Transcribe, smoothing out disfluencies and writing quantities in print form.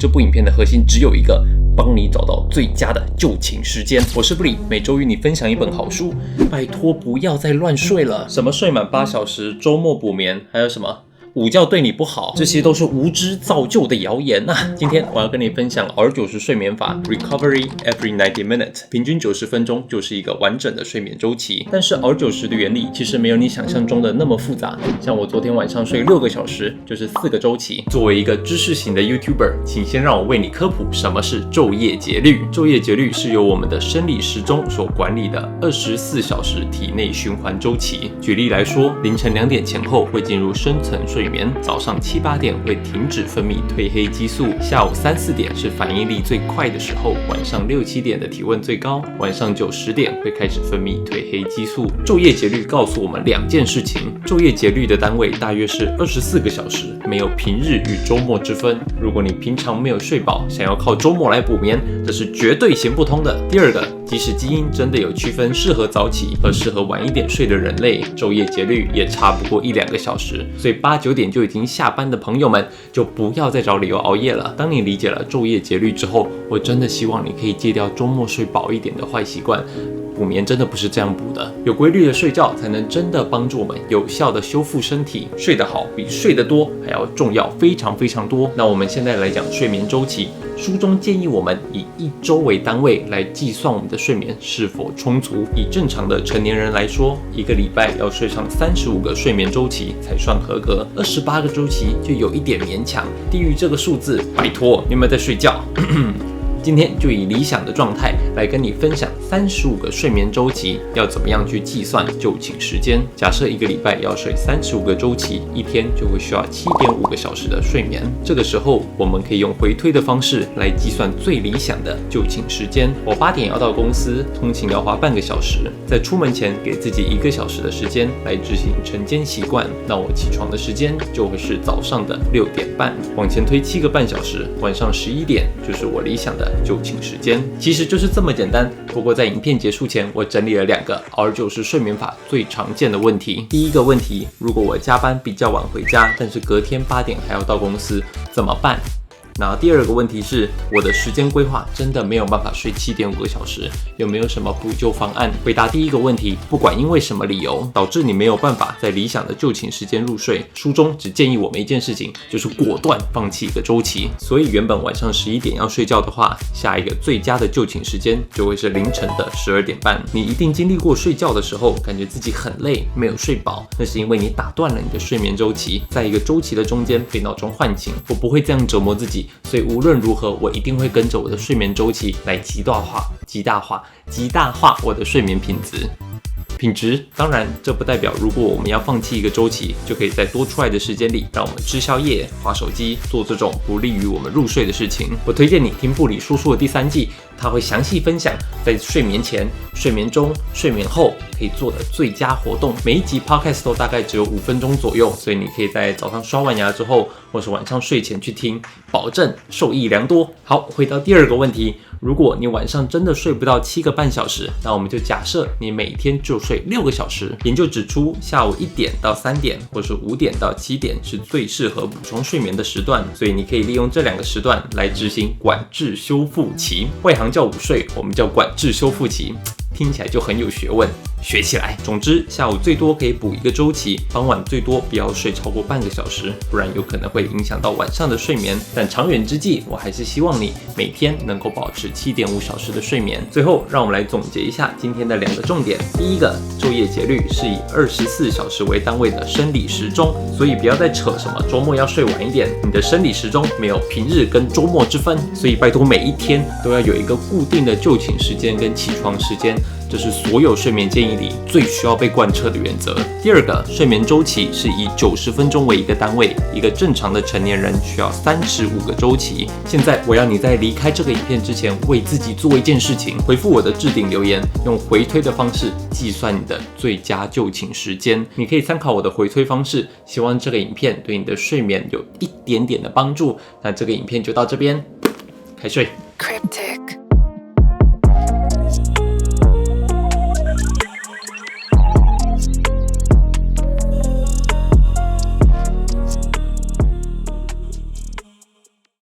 这部影片的核心只有一个，帮你找到最佳的就寝时间。我是布里，每周与你分享一本好书。拜托不要再乱睡了，什么睡满8小时，周末补眠，还有什么午觉对你不好，这些都是无知造就的谣言啊！今天我要跟你分享 R90 睡眠法 Recovery Every 90 Minutes， 平均90分钟就是一个完整的睡眠周期。但是 R90 的原理其实没有你想象中的那么复杂。像我昨天晚上睡6个小时，就是4个周期。作为一个知识型的 YouTuber， 请先让我为你科普什么是昼夜节律。昼夜节律是由我们的生理时钟所管理的24小时体内循环周期。举例来说，凌晨2点前后会进入深层睡眠，早上7、8点会停止分泌褪黑激素，下午3、4点是反应力最快的时候，晚上6、7点的体温最高，晚上9、10点会开始分泌褪黑激素。昼夜节律告诉我们2件事情，昼夜节律的单位大约是24个小时，没有平日与周末之分。如果你平常没有睡饱，想要靠周末来补眠，这是绝对行不通的。第二个，即使基因真的有区分适合早起和适合晚一点睡的人类，昼夜节律也差不过1、2个小时，所以8、9点就已经下班的朋友们就不要再找理由熬夜了。当你理解了昼夜节律之后，我真的希望你可以戒掉周末睡饱一点的坏习惯。补眠真的不是这样补的，有规律的睡觉才能真的帮助我们有效的修复身体。睡得好比睡得多还要重要非常非常多。那我们现在来讲睡眠周期，书中建议我们以1周为单位来计算我们的睡眠是否充足。以正常的成年人来说，1个礼拜要睡上35个睡眠周期才算合格，28个周期就有一点勉强，低于这个数字，拜托你有没有在睡觉？今天就以理想的状态来跟你分享35个睡眠周期要怎么样去计算就寝时间。假设1个礼拜要睡35个周期，一天就会需要7.5个小时的睡眠。这个时候我们可以用回推的方式来计算最理想的就寝时间。我8点要到公司，通勤要花半个小时，在出门前给自己1个小时的时间来执行晨间习惯，那我起床的时间就会是早上的6点半，往前推7个半小时，晚上11点就是我理想的就寝时间。其实就是这么简单。不过在影片结束前，我整理了2个 R90 睡眠法最常见的问题。第一个问题，如果我加班比较晚回家，但是隔天8点还要到公司，怎么办？那第二个问题是，我的时间规划真的没有办法睡7.5个小时，有没有什么补救方案？回答第一个问题，不管因为什么理由导致你没有办法在理想的就寝时间入睡，书中只建议我们一件事情，就是果断放弃一个周期。所以原本晚上11点要睡觉的话，下一个最佳的就寝时间就会是凌晨的12点半。你一定经历过睡觉的时候感觉自己很累，没有睡饱，那是因为你打断了你的睡眠周期，在一个周期的中间被闹钟唤醒。我不会这样折磨自己，所以无论如何，我一定会跟着我的睡眠周期来极大化我的睡眠品质。当然，这不代表如果我们要放弃一个周期，就可以在多出来的时间里让我们吃宵夜、滑手机，做这种不利于我们入睡的事情。我推荐你听布里说书的第3季，他会详细分享在睡眠前、睡眠中、睡眠后可以做的最佳活动。每一集 podcast 都大概只有5分钟左右，所以你可以在早上刷完牙之后，或是晚上睡前去听，保证受益良多。好，回到第2个问题，如果你晚上真的睡不到7个半小时，那我们就假设你每天就睡6个小时。研究指出，下午1点到3点，或是5点到7点是最适合补充睡眠的时段，所以你可以利用这2个时段来执行管制修复期。外行叫午睡，我们叫管制修复期，听起来就很有学问，学起来。总之，下午最多可以补1个周期，傍晚最多不要睡超过半个小时，不然有可能会影响到晚上的睡眠。但长远之计，我还是希望你每天能够保持7.5小时的睡眠。最后，让我们来总结一下今天的2个重点。第一个，昼夜节律是以24小时为单位的生理时钟，所以不要再扯什么周末要睡晚一点，你的生理时钟没有平日跟周末之分，所以拜托每一天都要有一个固定的就寝时间跟起床时间。这是所有睡眠建议里最需要被贯彻的原则。第2个，睡眠周期是以90分钟为一个单位，一个正常的成年人需要35个周期。现在我要你在离开这个影片之前，为自己做一件事情，回复我的置顶留言，用回推的方式计算你的最佳就寝时间。你可以参考我的回推方式，希望这个影片对你的睡眠有一点点的帮助。那这个影片就到这边，开睡。Cryptic